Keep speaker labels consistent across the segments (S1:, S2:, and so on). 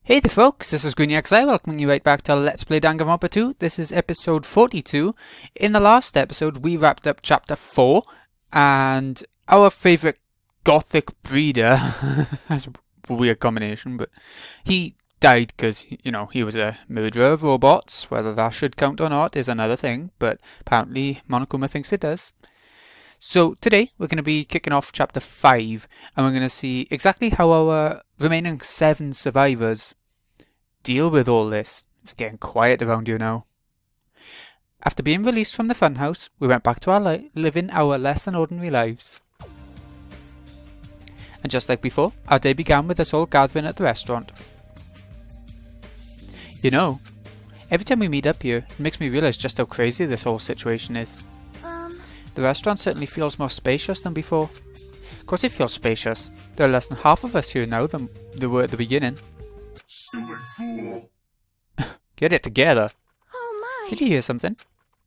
S1: Hey there folks, this is GreenyXI welcoming you right back to Let's Play Danganronpa 2. This is episode 42. In the last episode we wrapped up chapter 4 and our favourite gothic breeder, that's a weird combination, but he died because, you know, he was a murderer of robots. Whether that should count or not is another thing, but apparently Monokuma thinks it does. So today we're going to be kicking off chapter 5 and we're going to see exactly how our remaining 7 survivors deal with all this. It's getting quiet around here now. After being released from the funhouse, we went back to our living our less than ordinary lives. And just like before, our day began with us all gathering at the restaurant. You know, every time we meet up here, it makes me realise just how crazy this whole situation is. The restaurant certainly feels more spacious than before. Of course it feels spacious. There are less than half of us here now than there were at the beginning.
S2: Stupid fool!
S1: Get it together.
S3: Oh my!
S1: Did you hear something?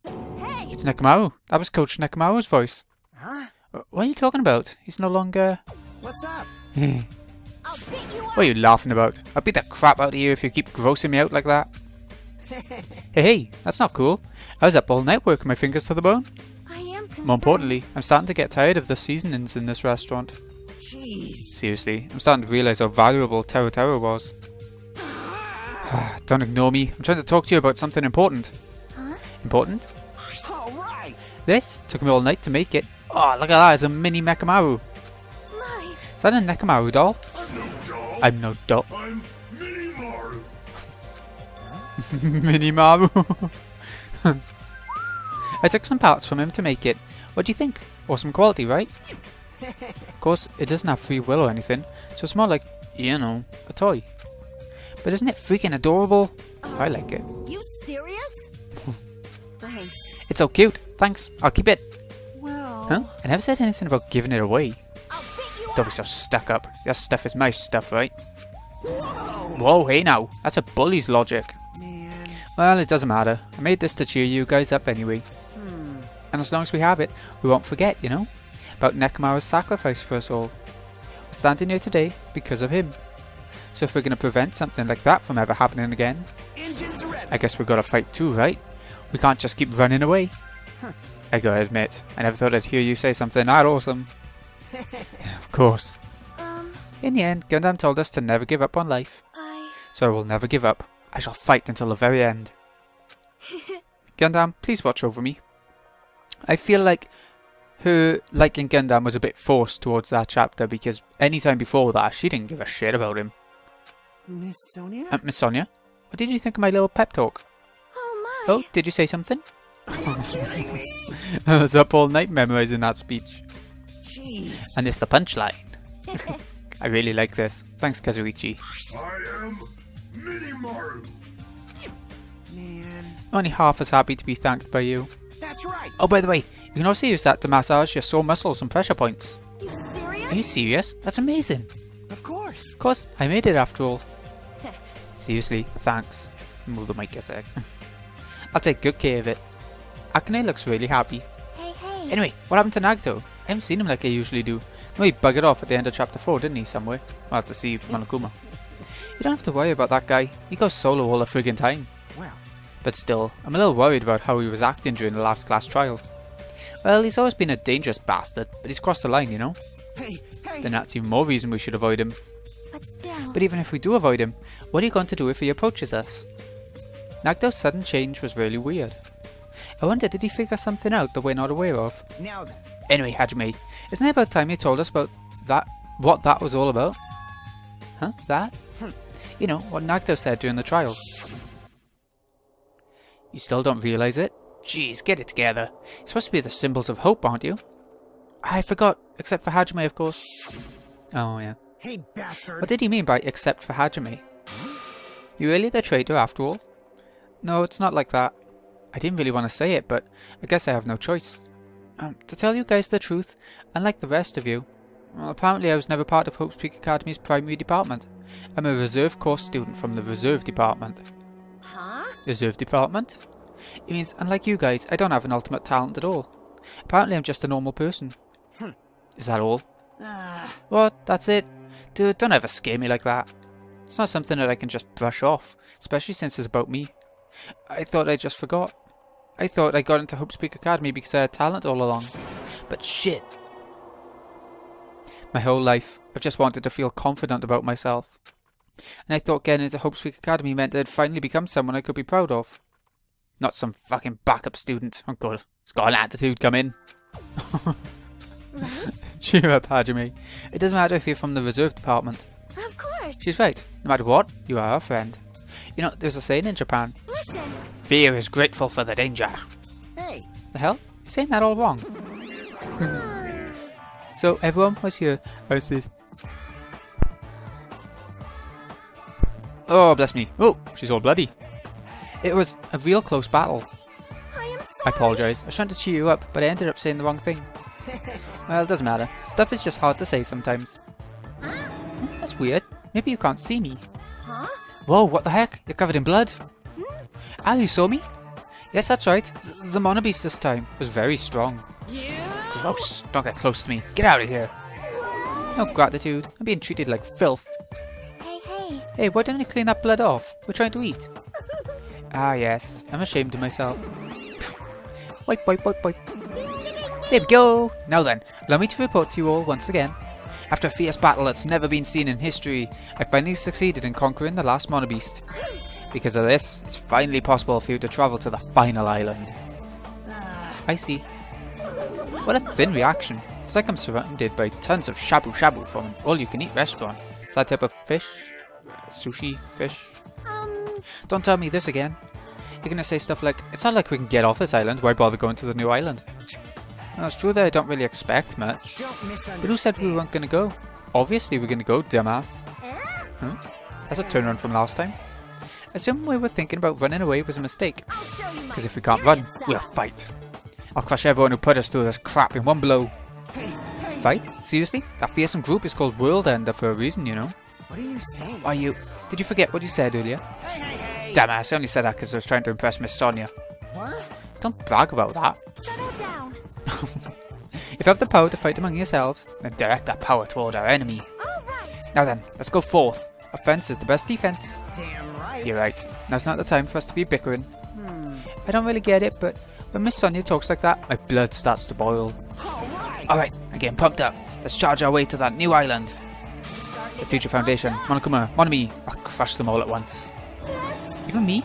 S3: Hey!
S1: It's Nekomaru. That was Coach Nekomaru's voice.
S4: Huh?
S1: What are you talking about? He's no longer...
S4: What's up?
S3: I'll beat you up!
S1: What are you laughing about? I'll beat the crap out of you if you keep grossing me out like that. Hey, that's not cool. I was up all night working my fingers to the bone.
S3: I am concerned.
S1: More importantly, I'm starting to get tired of the seasonings in this restaurant.
S4: Jeez.
S1: Seriously, I'm starting to realise how valuable Terra was. Don't ignore me. I'm trying to talk to you about something important.
S3: Huh?
S1: Important?
S4: All right.
S1: This took me all night to make it. Oh, look at that. It's a mini Nekomaru.
S3: My!
S1: Is that a Nekomaru doll?
S2: I'm no doll.
S1: I'm no doll.
S2: I'm Mini Maru.
S1: Mini Maru. I took some parts from him to make it. What do you think? Awesome quality, right? Of course, it doesn't have free will or anything, so it's more like, you know, a toy. But isn't it freaking adorable? I like it.
S3: You serious? Thanks.
S1: It's so cute. Thanks. I'll keep it.
S4: Well.
S1: Huh? I never said anything about giving it away.
S3: I'll beat you
S1: Don't
S3: up!
S1: be so stuck up. Your stuff is my stuff, right?
S4: Whoa.
S1: Whoa, hey now. That's a bully's logic.
S4: Man.
S1: Well, it doesn't matter. I made this to cheer you guys up anyway. And as long as we have it, we won't forget, you know? About Nekomaru's sacrifice for us all. We're standing here today because of him. So if we're going to prevent something like that from ever happening again,
S4: Engines ready.
S1: I guess we've got to fight too, right? We can't just keep running away. I gotta admit, I never thought I'd hear you say something that awesome. Yeah, of course. In the end, Gundam told us to never give up on life. So I will never give up. I shall fight until the very end. Gundam, please watch over me. I feel like her liking Gundam was a bit forced towards that chapter because any time before that she didn't give a shit about him.
S4: Miss Sonia?
S1: Miss Sonia, what did you think of my little pep talk?
S3: Oh my!
S1: Oh, did you say something?
S4: Are you kidding me?
S1: I was up all night memorizing that speech.
S4: Jeez.
S1: And it's the punchline. I really like this. Thanks, Kazuichi.
S2: I am Mini Maru.
S4: Man.
S1: Only half as happy to be thanked by you.
S4: That's right.
S1: Oh, by the way, you can also use that to massage your sore muscles and pressure points.
S3: You serious?
S1: Are you serious? That's amazing.
S4: Of course.
S1: Of course, I made it after all. Seriously, thanks. Move the mic a sec. I'll take good care of it. Akane looks really happy.
S3: Hey, hey!
S1: Anyway, what happened to Nagito? I haven't seen him like I usually do. No, he buggered off at the end of chapter 4, didn't he, somewhere? I'll have to see Monokuma. You don't have to worry about that guy. He goes solo all the friggin' time.
S4: Well.
S1: But still, I'm a little worried about how he was acting during the last class trial. Well, he's always been a dangerous bastard, but he's crossed the line, you know?
S4: Hey, hey.
S1: Then that's even more reason we should avoid him.
S3: But still...
S1: But even if we do avoid him, what are you going to do if he approaches us? Nagito's sudden change was really weird. I wonder, did he figure something out that we're not aware of?
S4: Now then.
S1: Anyway, Hajime, isn't it about time you told us about that, what that was all about? Huh? That? You know, what Nagito said during the trial. You still don't realise it? Jeez, get it together. You're supposed to be the symbols of hope, aren't you? I forgot, except for Hajime, of course. Oh, yeah.
S4: Hey, bastard.
S1: What did he mean by except for Hajime? You really the traitor after all? No, it's not like that. I didn't really want to say it, but I guess I have no choice. To tell you guys the truth, unlike the rest of you, well, apparently I was never part of Hope's Peak Academy's primary department. I'm a reserve course student from the reserve department.
S3: Huh?
S1: Reserve department? It means, unlike you guys, I don't have an ultimate talent at all. Apparently I'm just a normal person. Is that all? What? That's it? Dude, don't ever scare me like that. It's not something that I can just brush off, especially since it's about me. I thought I just forgot. I thought I got into Hope's Peak Academy because I had talent all along. But shit. My whole life, I've just wanted to feel confident about myself. And I thought getting into Hope's Peak Academy meant I'd finally become someone I could be proud of. Not some fucking backup student. Oh god, he's got an attitude, come in. Cheer up, Hajime. It doesn't matter if you're from the reserve department.
S3: Of course.
S1: She's right. No matter what, you are our friend. You know, there's a saying in Japan.
S3: Listen.
S1: Fear is grateful for the danger.
S4: Hey.
S1: The hell? You're saying that all wrong. So everyone was here. How's this? Oh, bless me. Oh, she's all bloody. It was a real close battle.
S3: I am sorry.
S1: I apologise. I was trying to cheer you up, but I ended up saying the wrong thing. Well, it doesn't matter. Stuff is just hard to say sometimes. That's weird. Maybe you can't see me.
S3: Huh?
S1: Whoa, what the heck? You're covered in blood. Ah, you saw me? Yes, that's right. The Mono Beast this time was very strong. Gross. Don't get close to me. Get out of here. No gratitude. I'm being treated like filth.
S3: Hey.
S1: Hey, why didn't I clean that blood off? We're trying to eat. Ah, yes. I'm ashamed of myself. Wipe. There we go. Now then, allow me to report to you all once again. After a fierce battle that's never been seen in history, I finally succeeded in conquering the last Mono Beast. Because of this, it's finally possible for you to travel to the final island. I see. What a thin reaction. It's like I'm surrounded by tons of shabu shabu from an all-you-can-eat restaurant. Is that type of fish? Sushi? Fish? Don't tell me this again. You're gonna say stuff like, it's not like we can get off this island, why bother going to the new island? Well, it's true that I don't really expect much. But who said we weren't gonna go? Obviously we're gonna go, dumbass. Huh? That's a turnaround from last time. Assuming we were thinking about running away was a mistake. Because if we can't run, we'll fight. I'll crush everyone who put us through this crap in one blow. Fight? Seriously? That fearsome group is called World Ender for a reason, you know.
S4: What are you saying?
S1: Why you... Did you forget what you said earlier?
S4: Hey.
S1: Dumbass, I only said that because I was trying to impress Miss Sonia.
S4: What?
S1: Don't brag about that.
S3: Settle down.
S1: If you have the power to fight among yourselves, then direct that power toward our enemy.
S3: All right.
S1: Now then, let's go forth. Offense is the best defense.
S4: Damn right.
S1: You're right. Now's not the time for us to be bickering. I don't really get it, but when Miss Sonia talks like that, my blood starts to boil. Alright, I'm getting pumped up. Let's charge our way to that new island. The Future Foundation, Monokuma, Monomi. I'll crush them all at once. Even me?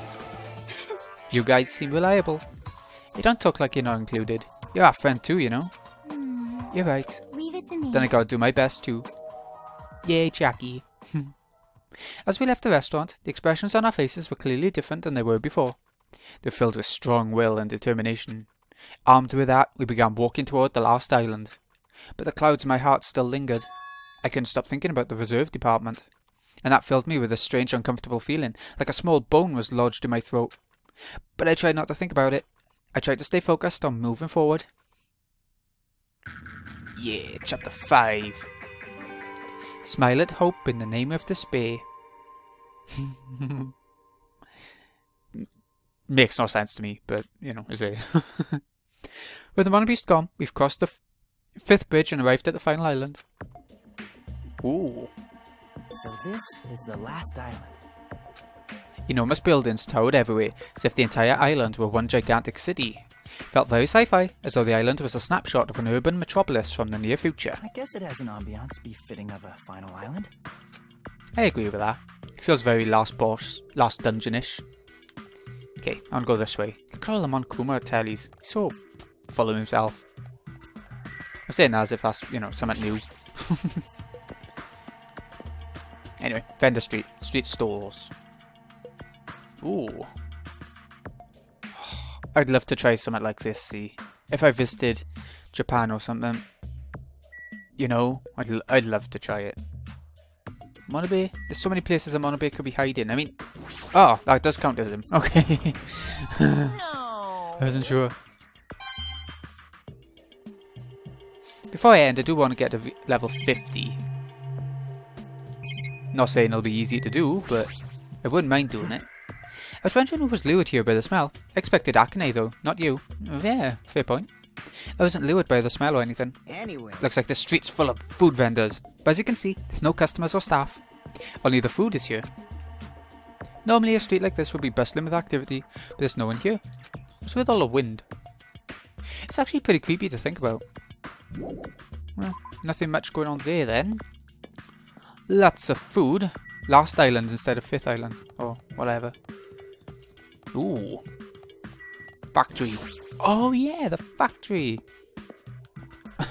S1: You guys seem reliable. You don't talk like you're not included. You're our friend too, you know. You're right.
S3: Leave it to me.
S1: Then I gotta do my best too. Yay, Jackie. As we left the restaurant, the expressions on our faces were clearly different than they were before. They were filled with strong will and determination. Armed with that, we began walking toward the last island. But the clouds in my heart still lingered. I couldn't stop thinking about the reserve department. And that filled me with a strange uncomfortable feeling, like a small bone was lodged in my throat. But I tried not to think about it. I tried to stay focused on moving forward. Yeah, chapter 5. Smile at hope in the name of despair. Makes no sense to me, but, you know, is it? With the Mono Beast gone, we've crossed the fifth bridge and arrived at the final island. Ooh.
S4: So this is the last island.
S1: Enormous buildings towered everywhere, as if the entire island were one gigantic city. Felt very sci-fi, as though the island was a snapshot of an urban metropolis from the near future.
S4: I guess it has an ambiance befitting of a final island.
S1: I agree with that. It feels very last boss, last dungeon-ish. Okay, I'll go this way. Look at all the Monokuma tellies. He's so full of himself. I'm saying that as if that's, you know, something new. Anyway, vendor street. Street stores. Ooh. I'd love to try something like this, see. If I visited Japan or something, you know, I'd love to try it. Monobe? There's so many places that Monobe could be hiding. I mean, oh, that does count as him. Okay.
S3: No.
S1: I wasn't sure. Before I end, I do want to get to level 50. Not saying it'll be easy to do, but I wouldn't mind doing it. I was wondering who was lured here by the smell. I expected Akane though, not you. Yeah, fair point. I wasn't lured by the smell or anything.
S4: Anyway.
S1: Looks like the street's full of food vendors, but as you can see, there's no customers or staff. Only the food is here. Normally a street like this would be bustling with activity, but there's no one here. What's with all the wind? It's actually pretty creepy to think about. Well, nothing much going on there then. Lots of food. Last island instead of 5th island. Or whatever. Ooh. Factory. Oh yeah, the factory.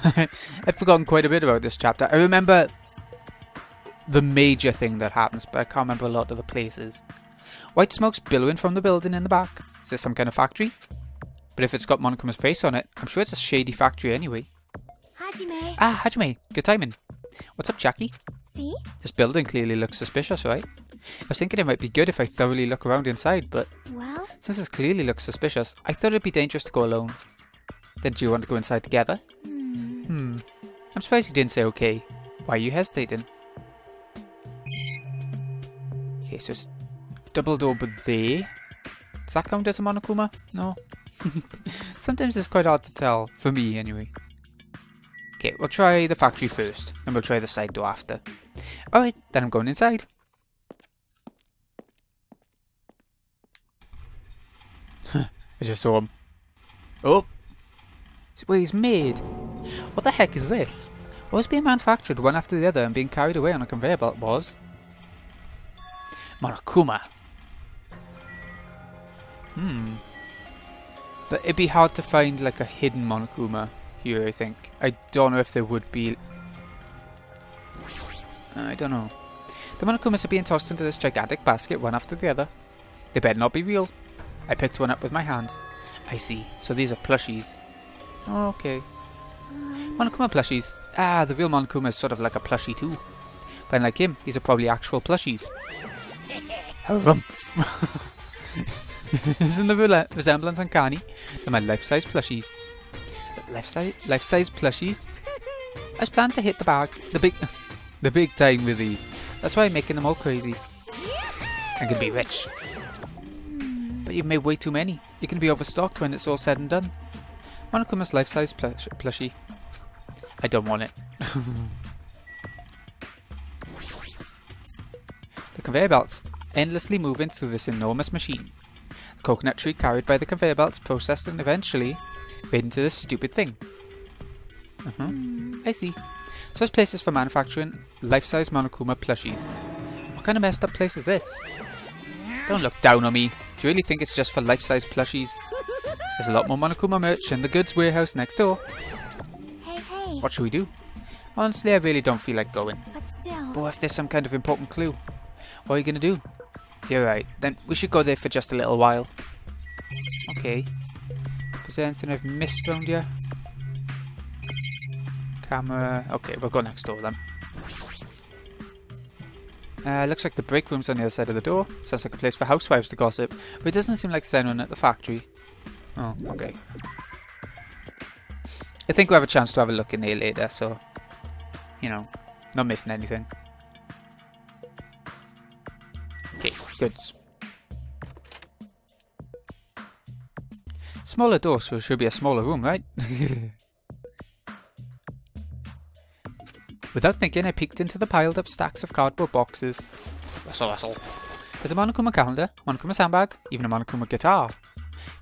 S1: I've forgotten quite a bit about this chapter. I remember the major thing that happens, but I can't remember a lot of the places. White smoke's billowing from the building in the back. Is this some kind of factory? But if it's got Monokuma's face on it, I'm sure it's a shady factory anyway.
S3: Hajime.
S1: Ah, Hajime. Good timing. What's up, Jackie?
S3: See?
S1: This building clearly looks suspicious, right? I was thinking it might be good if I thoroughly look around inside, but
S3: Well,
S1: since this clearly looks suspicious, I thought it'd be dangerous to go alone. Then do you want to go inside together? I'm surprised you didn't say okay. Why are you hesitating? Okay, so it's doubled over there. Does that count as a Monokuma? No. Sometimes it's quite hard to tell, for me anyway. Okay, we'll try the factory first, and we'll try the side door after. Alright, then I'm going inside. I just saw him. Oh! Wait, he's made. What the heck is this? What was being manufactured one after the other and being carried away on a conveyor belt was? Monokuma. But it'd be hard to find like a hidden Monokuma here, I think. I don't know if there would be. I don't know. The Monokumas are being tossed into this gigantic basket one after the other. They better not be real. I picked one up with my hand. I see. So these are plushies. Oh, okay. Monokuma plushies. Ah, the real Monokuma is sort of like a plushie too. But unlike him, these are probably actual plushies. Harumph. Isn't the resemblance uncanny? They're my life-size plushies. Life-size plushies? I was planning to hit the big time with these. That's why I'm making them all crazy. I'm gonna be rich. But you've made way too many. You're gonna be overstocked when it's all said and done. Monokuma's life-size plushie. I don't want it. The conveyor belts endlessly moving through this enormous machine. The coconut tree carried by the conveyor belts processed and eventually made into this stupid thing. I see. So there's places for manufacturing life-size Monokuma plushies. What kind of messed up place is this? Don't look down on me. Do you really think it's just for life-size plushies? There's a lot more Monokuma merch in the goods warehouse next door.
S3: hey.
S1: What should we do? Honestly, I really don't feel like going.
S3: But still.
S1: But what if there's some kind of important clue? What are you gonna do? You're right. Then we should go there for just a little while. Okay. Is there anything I've missed around here? Camera. Okay, we'll go next door then. Looks like the break room's on the other side of the door. Sounds like a place for housewives to gossip, but it doesn't seem like there's anyone at the factory. Oh, okay. I think we'll have a chance to have a look in there later, so, you know, not missing anything. Okay, goods. Smaller door, so it should be a smaller room, right? Without thinking, I peeked into the piled up stacks of cardboard boxes. Whistle. There's a Monokuma calendar, Monokuma sandbag, even a Monokuma guitar.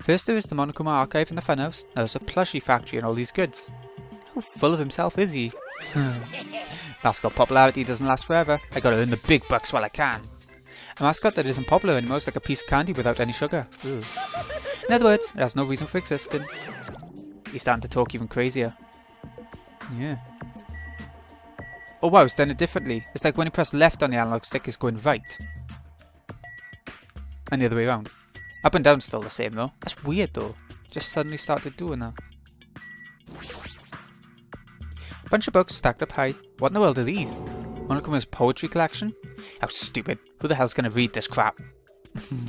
S1: First there is the Monokuma archive in the funhouse, now there's a plushie factory and all these goods. How full of himself is he? Mascot popularity doesn't last forever. I gotta earn the big bucks while I can. A mascot that isn't popular anymore is like a piece of candy without any sugar. Ugh. In other words, it has no reason for existing. He's starting to talk even crazier. Yeah. Oh wow, it's done it differently. It's like when you press left on the analog stick, it's going right. And the other way around. Up and down's still the same though. That's weird though. Just suddenly started doing that. A bunch of books stacked up high. What in the world are these? Monokuma's poetry collection? How stupid. Who the hell's gonna read this crap?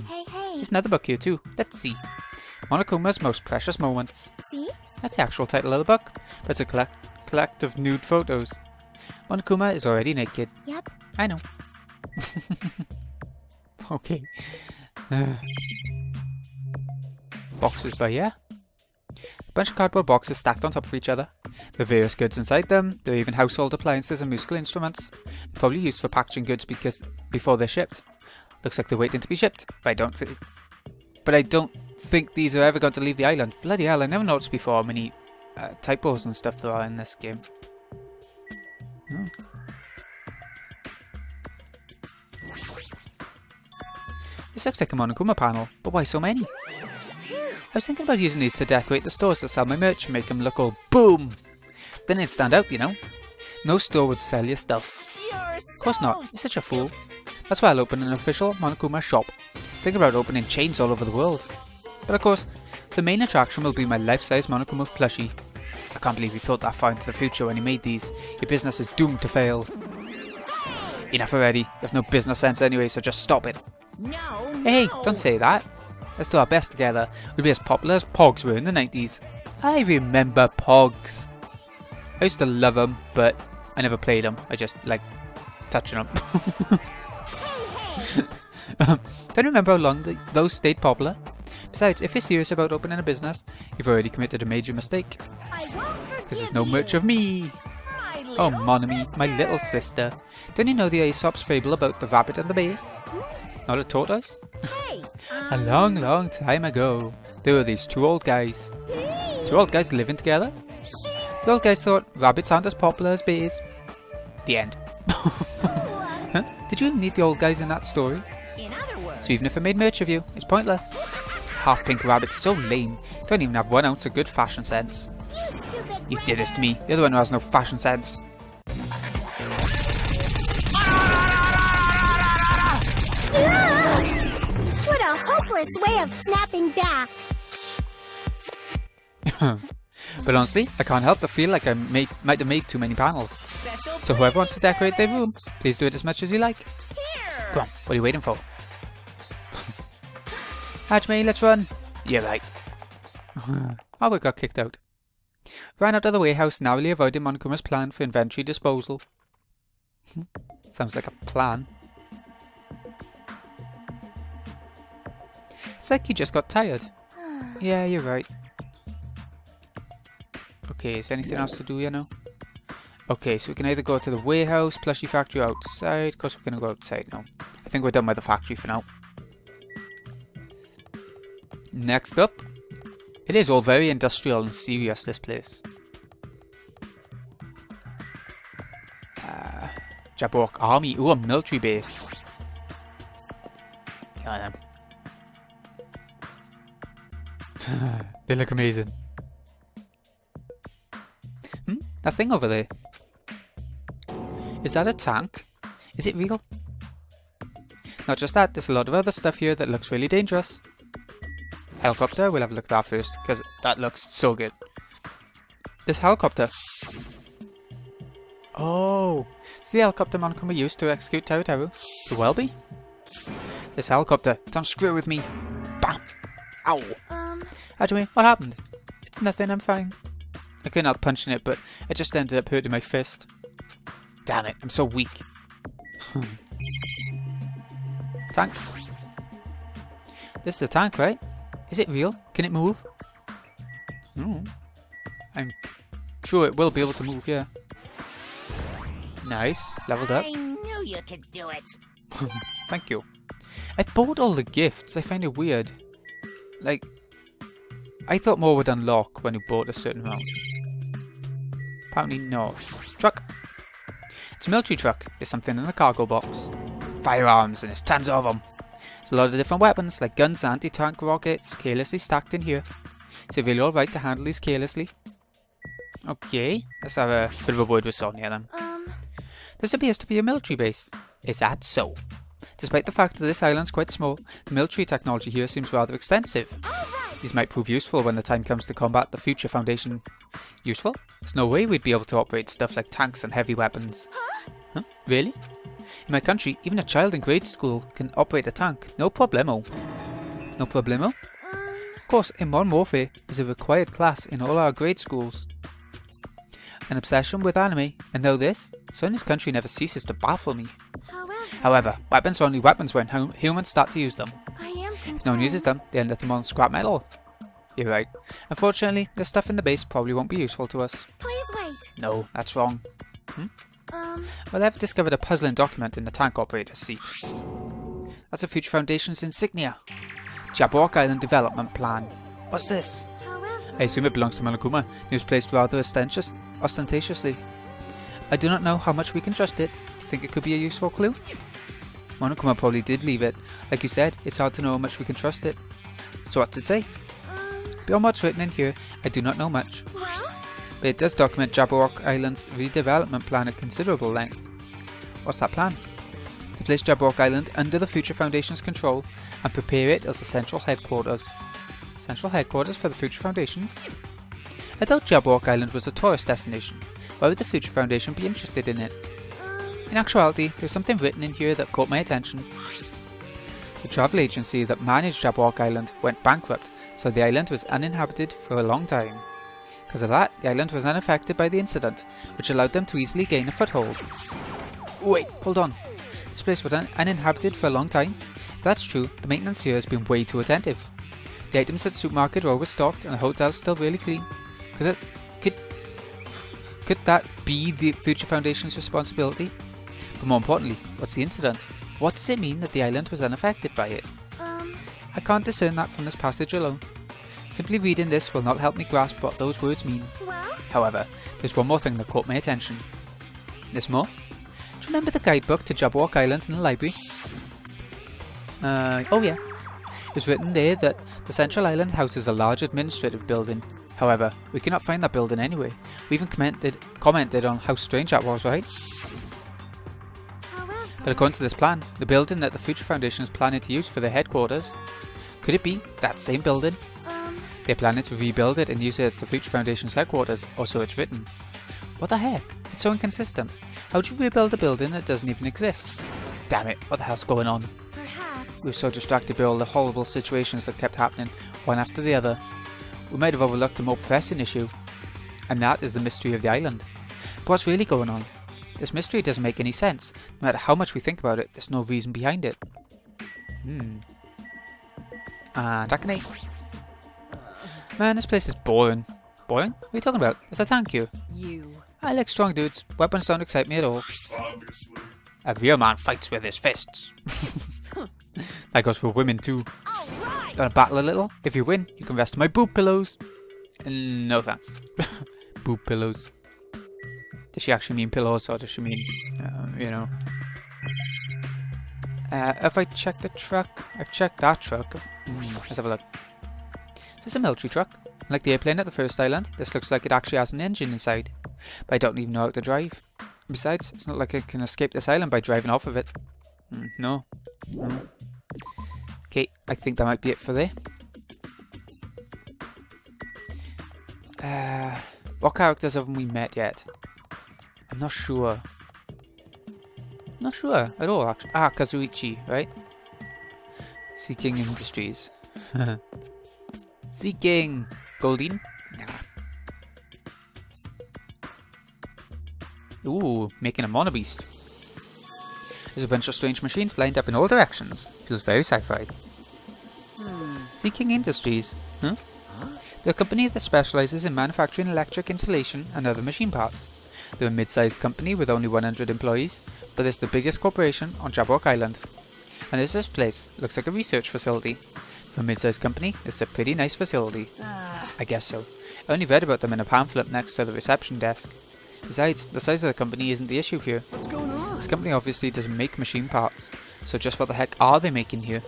S3: Hey.
S1: There's another book here too. Let's see. Monokuma's Most Precious Moments.
S3: See?
S1: That's the actual title of the book. But it's a collect of nude photos. Monokuma is already naked.
S3: Yep.
S1: I know. Okay. Boxes by here. A bunch of cardboard boxes stacked on top of each other. There are various goods inside them. There are even household appliances and musical instruments. They're probably used for packaging goods before they're shipped. Looks like they're waiting to be shipped. But I don't think these are ever going to leave the island. Bloody hell, I never noticed before how many typos and stuff there are in this game. Oh. This looks like a Monokuma panel, but why so many? I was thinking about using these to decorate the stores to sell my merch and make them look all boom. Then it'd stand out, you know. No store would sell your stuff. Of course not, you're such a fool. That's why I'll open an official Monokuma shop. Think about opening chains all over the world. But of course, the main attraction will be my life-size Monokuma plushie. I can't believe you thought that far into the future when you made these. Your business is doomed to fail. Enough already. You have no business sense anyway, so just stop it.
S3: No.
S1: Hey, don't say that. Let's do our best together. We'll be as popular as Pogs were in the 90s. I remember Pogs. I used to love them, but I never played them. I just like touching them. Don't remember how long those stayed popular. Besides, if you're serious about opening a business, you've already committed a major mistake. Because there's no merch of me. Oh, mon ami, my little sister. Don't you know the Aesop's fable about the rabbit and the bear? Not a tortoise? A long, long time ago, there were these two old guys. Two old guys living together? The old guys thought rabbits aren't as popular as bears. The end. Huh? Did you even need the old guys in that story? So even if I made merch of you, it's pointless. Half pink rabbits so lame, don't even have 1 ounce of good fashion sense. You did this to me, you're the one who has no fashion sense.
S3: What a hopeless way of snapping back.
S1: But honestly, I can't help but feel like I might have made too many panels. So whoever wants to decorate their room, please do it as much as you like. Come on, what are you waiting for? Hajime, let's run. You're right. Oh, we got kicked out. Ran out of the warehouse, narrowly avoiding Monokuma's plan for inventory disposal. Sounds like a plan. It's like you just got tired. Yeah, you're right. Okay, is there anything else to do here now? Okay, so we can either go to the warehouse, plushie factory outside. Of course we're going to go outside now. I think we're done with the factory for now. Next up, it is all very industrial and serious, this place. Jabberwock Army. Ooh, a military base. Got them. They look amazing. That thing over there. Is that a tank? Is it real? Not just that, there's a lot of other stuff here that looks really dangerous. Helicopter, we'll have a look at that first, because that looks so good. This helicopter. Oh, it's the helicopter Monokuma used to execute Teru. Could well be. This helicopter, don't screw with me. Bam! Ow! Hajime, what happened? It's nothing, I'm fine. I couldn't help punching it, but I just ended up hurting my fist. Damn it, I'm so weak. Tank. This is a tank, right? Is it real? Can it move? I'm sure it will be able to move, yeah. Nice, leveled up.
S3: I knew you could do it.
S1: Thank you. I bought all the gifts, I find it weird. Like, I thought more would unlock when you bought a certain amount. Apparently not. Truck. It's a military truck. There's something in the cargo box. Firearms, and there's tons of them. There's a lot of different weapons, like guns and anti-tank rockets, carelessly stacked in here. Is it really alright to handle these carelessly? Okay, let's have a bit of a word with Sonia then. This appears to be a military base. Is that so? Despite the fact that this island's quite small, the military technology here seems rather extensive. These might prove useful when the time comes to combat the future Foundation. Useful? There's no way we'd be able to operate stuff like tanks and heavy weapons. Huh? Really? In my country, even a child in grade school can operate a tank. No problemo. No problemo? Of course, in Modern Warfare is a required class in all our grade schools. An obsession with anime, and though this, Sonia's country never ceases to baffle me. However, weapons are only weapons when humans start to use them. If no one uses them, they end up on scrap metal. You're right. Unfortunately, the stuff in the base probably won't be useful to us.
S3: Please wait.
S1: No, that's wrong. Well, I've discovered a puzzling document in the tank operator's seat. That's the Future Foundation's insignia. Jabberwock Island Development Plan. What's this? I assume it belongs to Monokuma. It was placed rather ostentatiously. I do not know how much we can trust it. Do you think it could be a useful clue? Monokuma probably did leave it. Like you said, it's hard to know how much we can trust it. So what's it say? Beyond what's written in here, I do not know much. But it does document Jabberwock Island's redevelopment plan at considerable length. What's that plan? To place Jabberwock Island under the Future Foundation's control and prepare it as the central headquarters. Central headquarters for the Future Foundation? I thought Jabberwock Island was a tourist destination. Why would the Future Foundation be interested in it? In actuality, there's something written in here that caught my attention. The travel agency that managed Jabberwock Island went bankrupt, so the island was uninhabited for a long time. Because of that, the island was unaffected by the incident, which allowed them to easily gain a foothold. Wait, hold on. This place was uninhabited for a long time? If that's true, the maintenance here has been way too attentive. The items at the supermarket are always stocked and the hotel's still really clean. Could that be the Future Foundation's responsibility? But more importantly, what's the incident? What does it mean that the island was unaffected by it? I can't discern that from this passage alone. Simply reading this will not help me grasp what those words mean. However, there's one more thing that caught my attention. There's more? Do you remember the guidebook to Jabberwock Island in the library? Oh yeah. It's written there that the central island houses a large administrative building. However, we cannot find that building anyway. We even commented on how strange that was, right? But according to this plan, the building that the Future Foundation is planning to use for their headquarters, could it be that same building? They're planning to rebuild it and use it as the Future Foundation's headquarters, or so it's written. What the heck? It's so inconsistent. How do you rebuild a building that doesn't even exist? Damn it, what the hell's going on? We were so distracted by all the horrible situations that kept happening, one after the other. We might have overlooked a more pressing issue, and that is the mystery of the island. But what's really going on? This mystery doesn't make any sense. No matter how much we think about it, there's no reason behind it. And Akane. Man, this place is boring. Boring? What are you talking about? There's a tank here. I like strong dudes. Weapons don't excite me at all.
S2: Obviously.
S1: A real man fights with his fists. That goes for women too. Gonna battle a little? If you win, you can rest on my boob pillows. No thanks. Boob pillows. Does she actually mean pillows, or does she mean, you know? If I check the truck, I've checked that truck. Let's have a look. Is this a military truck? Like the airplane at the first island, this looks like it actually has an engine inside. But I don't even know how to drive. Besides, it's not like I can escape this island by driving off of it. No. Okay, I think that might be it for there. What characters haven't we met yet? I'm not sure. Not sure at all, actually. Kazuichi, right? Seeking Industries. Seeking Goldine? Ooh, making a monobeast. There's a bunch of strange machines lined up in all directions. Feels very sci-fi. Seeking Industries. Huh? They're a company that specialises in manufacturing electric insulation and other machine parts. They're a mid-sized company with only 100 employees, but it's the biggest corporation on Jabberwock Island. And there's this place. Looks like a research facility. For a mid-sized company, it's a pretty nice facility. I guess so. I only read about them in a pamphlet next to the reception desk. Besides, the size of the company isn't the issue here.
S4: What's going on?
S1: This company obviously doesn't make machine parts, so just what the heck are they making here?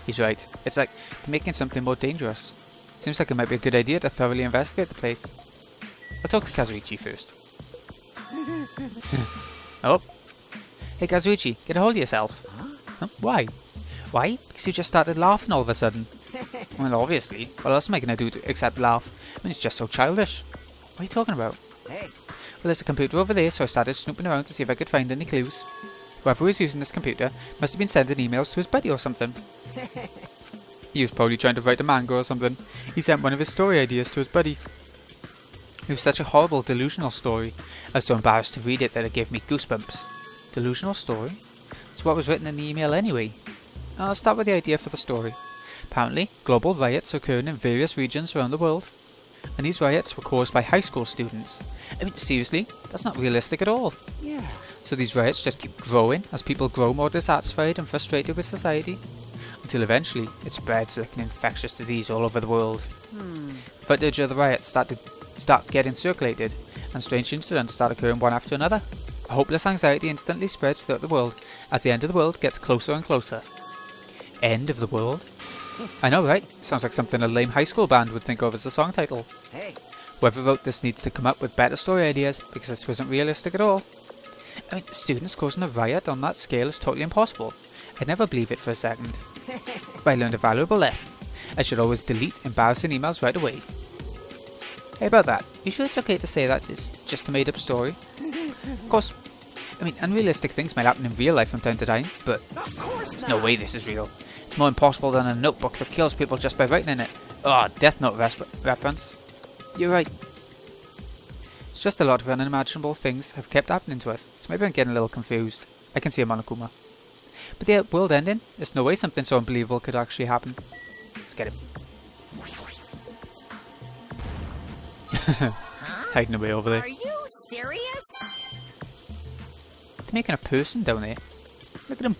S1: He's right. It's like they're making something more dangerous. Seems like it might be a good idea to thoroughly investigate the place. I'll talk to Kazuichi first. Oh. Hey Kazuichi, get a hold of yourself. Huh? Why? Why? Because you just started laughing all of a sudden. Well, obviously. What else am I going to do except laugh? I mean, it's just so childish. What are you talking about?
S4: Hey.
S1: Well, there's a computer over there, so I started snooping around to see if I could find any clues. Whoever was using this computer must have been sending emails to his buddy or something. He was probably trying to write a manga or something. He sent one of his story ideas to his buddy. It was such a horrible, delusional story. I was so embarrassed to read it that it gave me goosebumps. Delusional story? So what was written in the email anyway? I'll start with the idea for the story. Apparently, global riots are occurring in various regions around the world. and these riots were caused by high school students. I mean, seriously, that's not realistic at all.
S4: Yeah.
S1: So these riots just keep growing as people grow more dissatisfied and frustrated with society, until eventually it spreads like an infectious disease all over the world. Footage of the riots start getting circulated, and strange incidents start occurring one after another. A hopeless anxiety instantly spreads throughout the world as the end of the world gets closer and closer. End of the world? I know, right? Sounds like something a lame high school band would think of as a song title.
S4: Hey.
S1: Whoever wrote this needs to come up with better story ideas, because this wasn't realistic at all. I mean, students causing a riot on that scale is totally impossible. I'd never believe it for a second. But I learned a valuable lesson. I should always delete embarrassing emails right away. Hey, about that, you sure it's okay to say that it's just a made up story? Of course, I mean, unrealistic things might happen in real life from time to time, but there's no way this is real. It's more impossible than a notebook that kills people just by writing in it. Oh, Death Note reference. You're right. It's just a lot of unimaginable things have kept happening to us, so maybe I'm getting a little confused. I can see a Monokuma. But the world ending? There's no way something so unbelievable could actually happen. Let's get him. Hiding away over there.
S3: Are you serious?
S1: They're making a person down there. Look at him.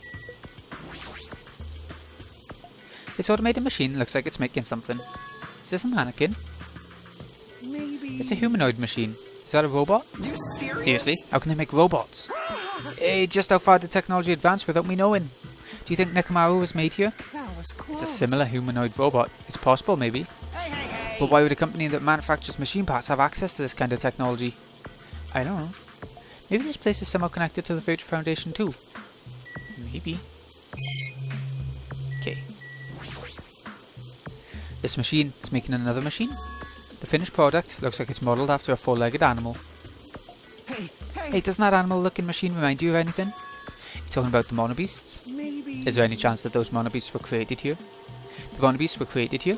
S1: This automated machine looks like it's making something. Is this a mannequin?
S4: Maybe.
S1: It's a humanoid machine. Is that a robot?
S4: You serious?
S1: Seriously? How can they make robots? Hey, just how far did technology advance without me knowing? Do you think Nekomaru was made here?
S4: That was close.
S1: It's a similar humanoid robot. It's possible, maybe.
S4: Hey.
S1: But why would a company that manufactures machine parts have access to this kind of technology? I don't know. Maybe this place is somehow connected to the Future Foundation too. Maybe. Okay. This machine is making another machine. The finished product looks like it's modelled after a four-legged animal. Hey, doesn't that animal-looking machine remind you of anything? You talking about the monobeasts?
S4: Maybe.
S1: Is there any chance that those monobeasts were created here? The monobeasts were created here?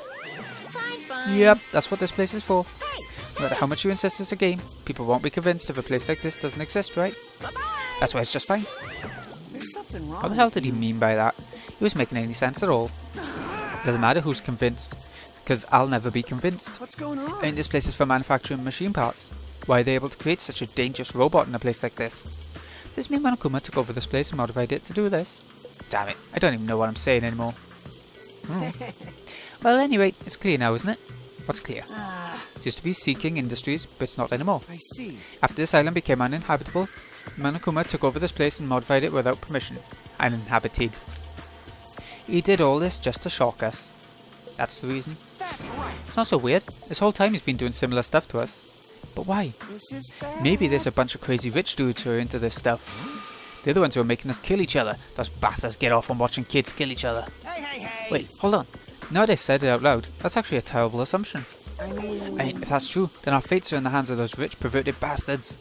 S3: Fine.
S1: Yep, that's what this place is for.
S3: Hey,
S1: No matter how much you insist it's a game, people won't be convinced if a place like this doesn't exist, right?
S3: bye-bye.
S1: That's why it's just fine.
S4: There's something wrong.
S1: How the hell did he mean by that? He was making any sense at all. Doesn't matter who's convinced, because I'll never be convinced.
S4: What's going on?
S1: I mean, this place is for manufacturing machine parts. Why are they able to create such a dangerous robot in a place like this? Does this mean Monokuma took over this place and modified it to do this? Damn it, I don't even know what I'm saying anymore. Well, at any rate, it's clear now, isn't it? What's clear? It used to be Seeking Industries, but it's not anymore.
S4: I see.
S1: After this island became uninhabitable, Monokuma took over this place and modified it without permission. Uninhabited. He did all this just to shock us. That's the reason.
S4: That's right.
S1: It's not so weird. This whole time he's been doing similar stuff to us. But why?
S4: This is bad.
S1: Maybe there's a bunch of crazy rich dudes who are into this stuff. They're the ones who are making us kill each other. Those bastards get off on watching kids kill each other.
S4: Hey.
S1: Wait, hold on. Now that I said it out loud, that's actually a terrible assumption.
S4: I mean,
S1: If that's true, then our fates are in the hands of those rich, perverted bastards.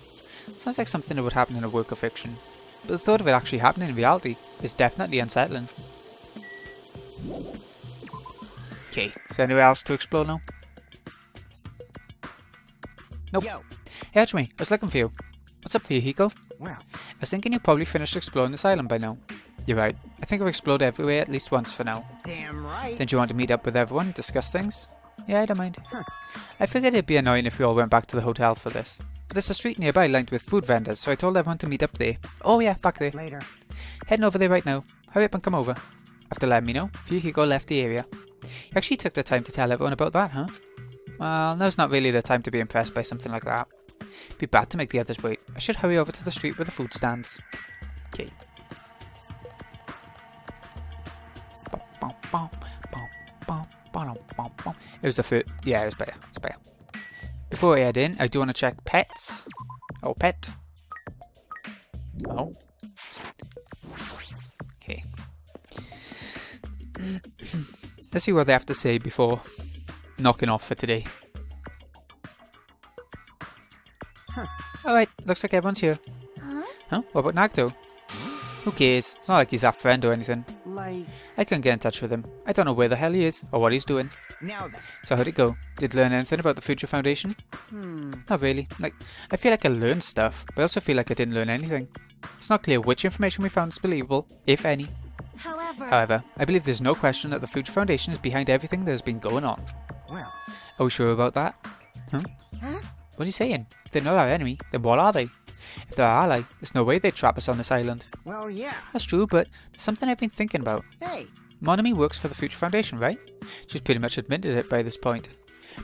S1: Sounds like something that would happen in a work of fiction. But the thought of it actually happening in reality is definitely unsettling. Okay, is there anywhere else to explore now? Nope.
S4: Yo.
S1: Hey Hachime, I was looking for you. What's up for you, Hiko?
S4: Well,
S1: I was thinking you probably finished exploring this island by now. You're right. I think I've explored everywhere at least once for now.
S4: damn right.
S1: Don't you want to meet up with everyone and discuss things? Yeah, I don't mind.
S4: Huh.
S1: I figured it'd be annoying if we all went back to the hotel for this. But there's a street nearby lined with food vendors, so I told everyone to meet up there. Oh yeah, back there.
S4: Later.
S1: Heading over there right now. Hurry up and come over. After letting me know, Hiko left the area. You actually took the time to tell everyone about that, huh? Well, now's not really the time to be impressed by something like that. It'd be bad to make the others wait. I should hurry over to the street with the food stands. Okay. It was the food. Yeah, it was better. It's better. Before I head in, I do want to check pets. Oh, pet. Oh. Okay. Let's see what they have to say before knocking off for today. Alright, looks like everyone's here. Huh? What about Nagto? Who cares? It's not like he's our friend or anything.
S4: Like,
S1: I couldn't get in touch with him. I don't know where the hell he is or what he's doing.
S4: now then.
S1: So how'd it go? Did you learn anything about the Future Foundation? Not really. Like, I feel like I learned stuff, but I also feel like I didn't learn anything. It's not clear which information we found is believable, if any. However, I believe there's no question that the Future Foundation is behind everything that has been going on.
S4: Well,
S1: Are we sure about that? Huh?
S4: Huh?
S1: What are you saying? If they're not our enemy, then what are they? If they're our ally, there's no way they'd trap us on this island.
S4: Well, yeah.
S1: That's true, but there's something I've been thinking about.
S4: Hey.
S1: Monami works for the Future Foundation, right? She's pretty much admitted it by this point.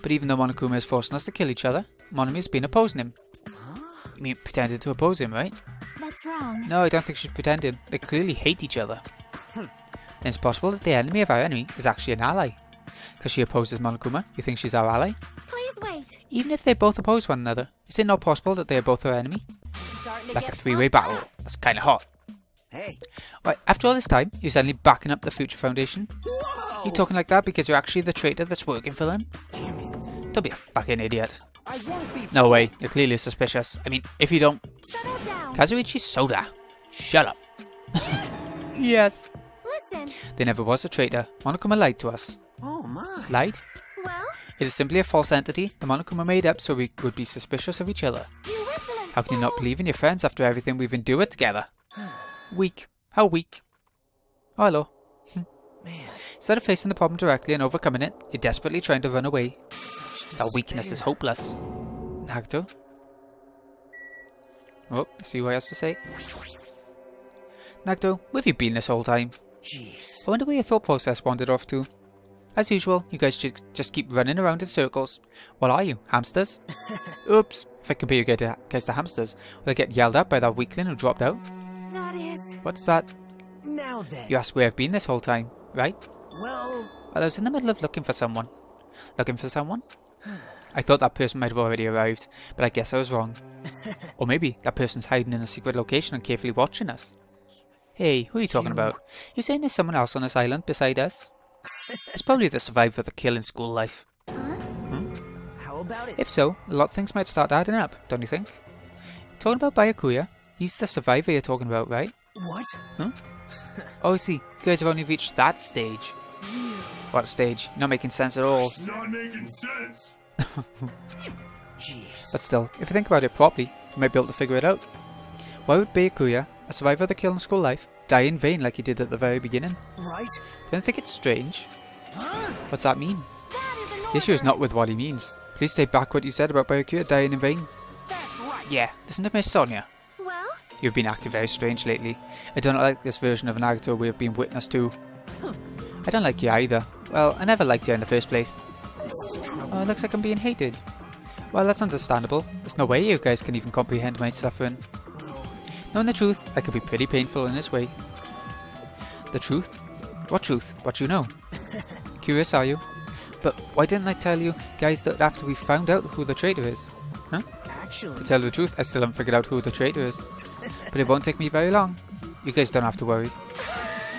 S1: But even though Monokuma is forcing us to kill each other, Monami's been opposing him. You mean pretended to oppose him, right?
S3: That's wrong.
S1: No, I don't think she's pretending. They clearly hate each other. Then it's possible that the enemy of our enemy is actually an ally. Because she opposes Monokuma, you think she's our ally?
S3: Please wait.
S1: Even if they both oppose one another, is it not possible that they are both our enemy?
S3: Starting to
S1: Like a
S3: get
S1: three-way
S3: pumped
S1: battle.
S3: up.
S1: That's kinda hot.
S4: Hey.
S1: Right, after all this time, you're suddenly backing up the Future Foundation?
S4: Whoa!
S1: You talking like that because you're actually the traitor that's working for them?
S4: Damn it.
S1: Don't be a fucking idiot.
S4: I won't be.
S1: No way, you're clearly suspicious. I mean, if you don't...
S3: Settle down.
S1: Kazuichi Soda. Shut up. Yes.
S3: Listen.
S1: There never was a traitor. Monokuma lied to us.
S4: Oh my.
S1: Lied?
S3: Well,
S1: It is simply a false entity the Monokuma made up so we would be suspicious of each other.
S3: you insolent
S1: How can you not
S3: fool.
S1: believe in your friends after everything we've endured together? Weak. How weak? Oh, hello.
S4: Man.
S1: Instead of facing the problem directly and overcoming it, you're desperately trying to run away. That weakness is hopeless. Nagito? Oh, see what he has to say. Nagito, where have you been this whole time?
S4: Jeez.
S1: I wonder where your thought process wandered off to. As usual, you guys just keep running around in circles. What are you, hamsters? Oops, if I compare you guys to hamsters, will I get yelled at by that weakling who dropped out?
S3: That is.
S1: What's that?
S4: Now then.
S1: You asked where I've been this whole time, right?
S4: Well.
S1: Well, I was in the middle of looking for someone. Looking for someone? I thought that person might have already arrived, but I guess I was wrong. Or maybe that person's hiding in a secret location and carefully watching us. Hey, who are you talking about? You saying there's someone else on this island beside us? It's probably the survivor of the kill in school life.
S4: How about it?
S1: If so, a lot of things might start adding up, don't you think? Talking about Byakuya, he's the survivor you're talking about, right?
S4: What?
S1: Oh, I see. You guys have only reached that stage. What stage? Not making sense at all.
S2: Not making sense.
S4: Jeez.
S1: But still, if you think about it properly, you might be able to figure it out. Why would Byakuya, a survivor of the kill in school life, die in vain like he did at the very beginning?
S4: Right?
S1: Don't you think it's strange?
S4: Huh?
S1: What's that mean?
S3: That is an
S1: The issue is
S3: order.
S1: not with what he means. Please take back what you said about Byakuya dying in vain.
S4: That's right.
S1: Yeah, listen to Miss Sonia.
S3: Well,
S1: You've been acting very strange lately. I don't like this version of Nagito we have been witness to. I don't like you either. Well, I never liked you in the first place.
S4: This is trouble.
S1: Oh, it looks like I'm being hated. Well, that's understandable. There's no way you guys can even comprehend my suffering. Knowing the truth, I could be pretty painful in this way. The truth? What truth? What you know? Curious, are you? But why didn't I tell you guys that after we found out who the traitor is? To
S4: Actually.
S1: tell the truth, I still haven't figured out who the traitor is. But it won't take me very long. You guys don't have to worry.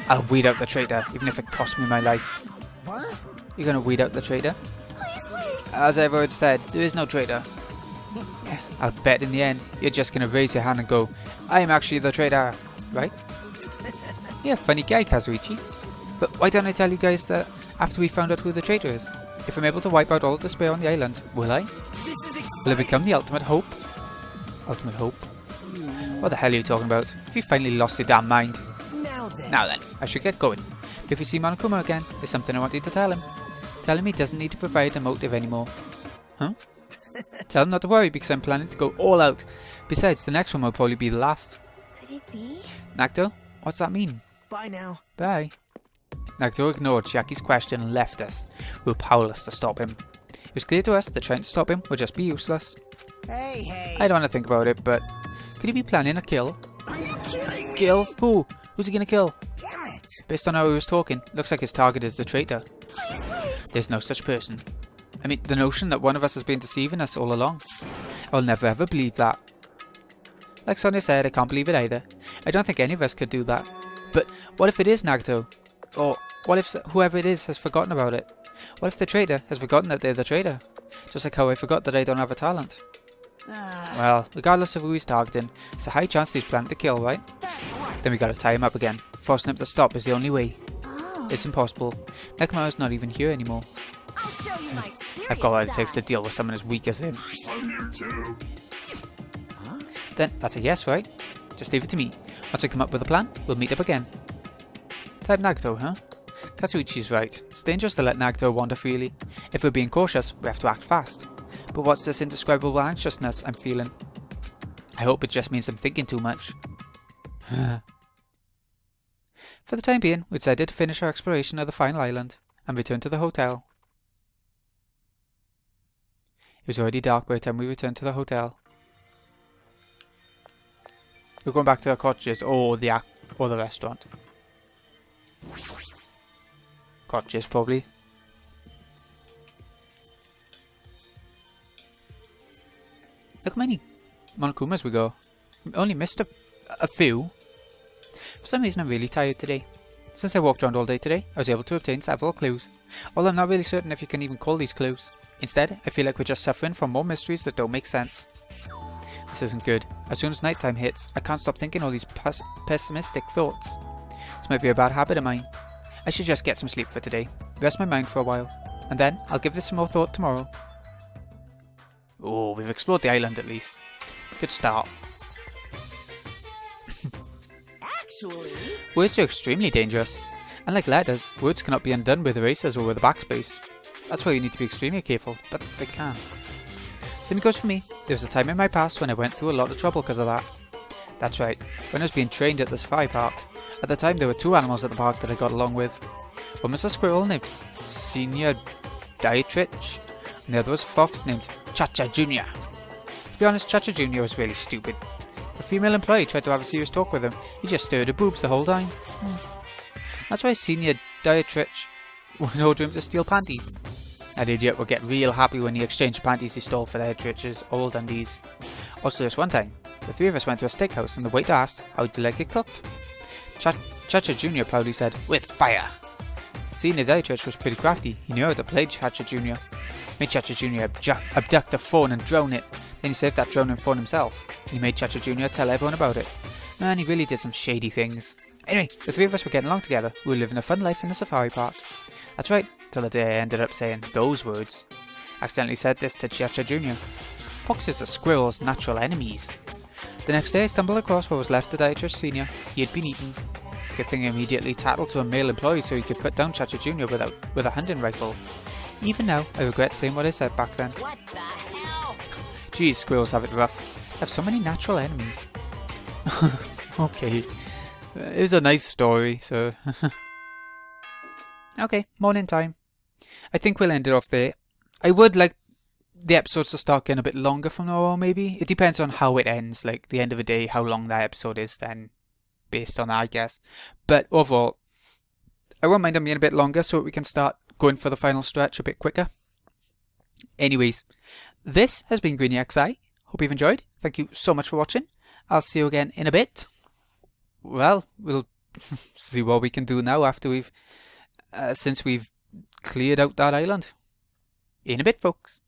S1: I'll weed out the traitor, even if it costs me my life.
S4: What?
S1: You're gonna weed out the traitor?
S3: please wait.
S1: As I've already said, there is no traitor. I'll bet in the end, you're just gonna raise your hand and go, I am actually the traitor, right? You're a funny guy, Kazuichi. But why don't I tell you guys that after we found out who the traitor is? If I'm able to wipe out all despair on the island, will I?
S4: This is exciting.
S1: Will I become the ultimate hope? Ultimate hope? What the hell are you talking about? Have you finally lost your damn mind?
S4: Now then.
S1: Now then, I should get going. But if you see Monokuma again, there's something I want you to tell him. Tell him he doesn't need to provide a motive anymore. Huh? Tell him not to worry because I'm planning to go all out. Besides, the next one will probably be the last.
S3: Could it be?
S1: Nagito, what's that mean?
S4: Bye now.
S1: Bye. Nagito ignored Chiaki's question and left us. We were powerless to stop him. It was clear to us that trying to stop him would just be useless.
S4: Hey.
S1: I don't want to think about it, but could he be planning a kill?
S4: Are you kidding me?
S1: Kill? Who? Who's he gonna kill?
S4: Damn it.
S1: Based on how he was talking, looks like his target is the traitor. There's no such person. I mean, the notion that one of us has been deceiving us all along. I'll never ever believe that. Like Sonia said, I can't believe it either. I don't think any of us could do that. But what if it is Nagito? Or what if whoever it is has forgotten about it? What if the traitor has forgotten that they're the traitor? Just like how I forgot that I don't have a talent. Well, regardless of who he's targeting, it's a high chance he's planning to kill, right? Then we gotta tie him up again. Forcing him to stop is the only way.
S3: Oh.
S1: It's impossible. Nekomaru's not even here anymore.
S3: I'll show you my serious
S1: I've got what it takes to
S3: side.
S1: deal with someone as weak as him.
S2: I'm here too.
S1: Then that's a yes, right? Just leave it to me. Once I come up with a plan, we'll meet up again. Type Nagito, huh? Katsuichi's right. It's dangerous to let Nagito wander freely. If we're being cautious, we have to act fast. But what's this indescribable anxiousness I'm feeling? I hope it just means I'm thinking too much. For the time being, we decided to finish our exploration of the final island and return to the hotel. It was already dark by the time we returned to the hotel. We're going back to the cottages or the restaurant. Cottages, probably. Look how many Monokumas we got. We only missed a few. For some reason I'm really tired today. Since I walked around all day today, I was able to obtain several clues. Although I'm not really certain if you can even call these clues. Instead, I feel like we're just suffering from more mysteries that don't make sense. This isn't good. As soon as nighttime hits, I can't stop thinking all these pessimistic thoughts. This might be a bad habit of mine. I should just get some sleep for today, rest my mind for a while, and then I'll give this some more thought tomorrow. Oh, we've explored the island at least. Good start.
S4: Actually,
S1: Words are extremely dangerous. Unlike letters, words cannot be undone with erasers or with a backspace. That's why you need to be extremely careful, but they can. Same goes for me. There was a time in my past when I went through a lot of trouble because of that. That's right, when I was being trained at the safari park. At the time there were two animals at the park that I got along with. One was a squirrel named Senior Dietrich, and the other was a fox named Chacha Jr. To be honest, Chacha Jr. was really stupid. A female employee tried to have a serious talk with him. He just stared at boobs the whole time. That's why Senior Dietrich would order him to steal panties. That idiot would get real happy when he exchanged panties he stole for Dietrich's old undies. Also, this one time, the three of us went to a steakhouse and the waiter asked, "How do you like it cooked?" Chacha Jr. proudly said, "With fire!" Senior Dietrich was pretty crafty. He knew how to play Chacha Jr. Made Chacha Jr. abduct a phone and drone it. Then he saved that drone and phone himself. He made Chacha Jr. tell everyone about it. Man, he really did some shady things. Anyway, the three of us were getting along together. We were living a fun life in the safari park. That's right, till the day I ended up saying those words. Accidentally said this to Chacha Jr. Foxes are squirrels' natural enemies. The next day I stumbled across what was left of Dietrich Sr. He had been eaten. Good thing I immediately tattled to a male employee so he could put down Chacha Jr. with a hunting rifle. Even now, I regret saying what I said back then.
S4: what the hell?
S1: Geez, squirrels have it rough. They have so many natural enemies. Okay. It was a nice story, so... Okay, morning time. I think we'll end it off there. I would like the episodes to start getting a bit longer from now on, maybe. It depends on how it ends, like the end of the day, how long that episode is then, based on that, I guess. But overall, I won't mind them being a bit longer so we can start going for the final stretch a bit quicker. Anyways, this has been GreenyXI. Hope you've enjoyed. Thank you so much for watching. I'll see you again in a bit. Well, we'll see what we can do now after we've... since we've cleared out that island. In a bit, folks.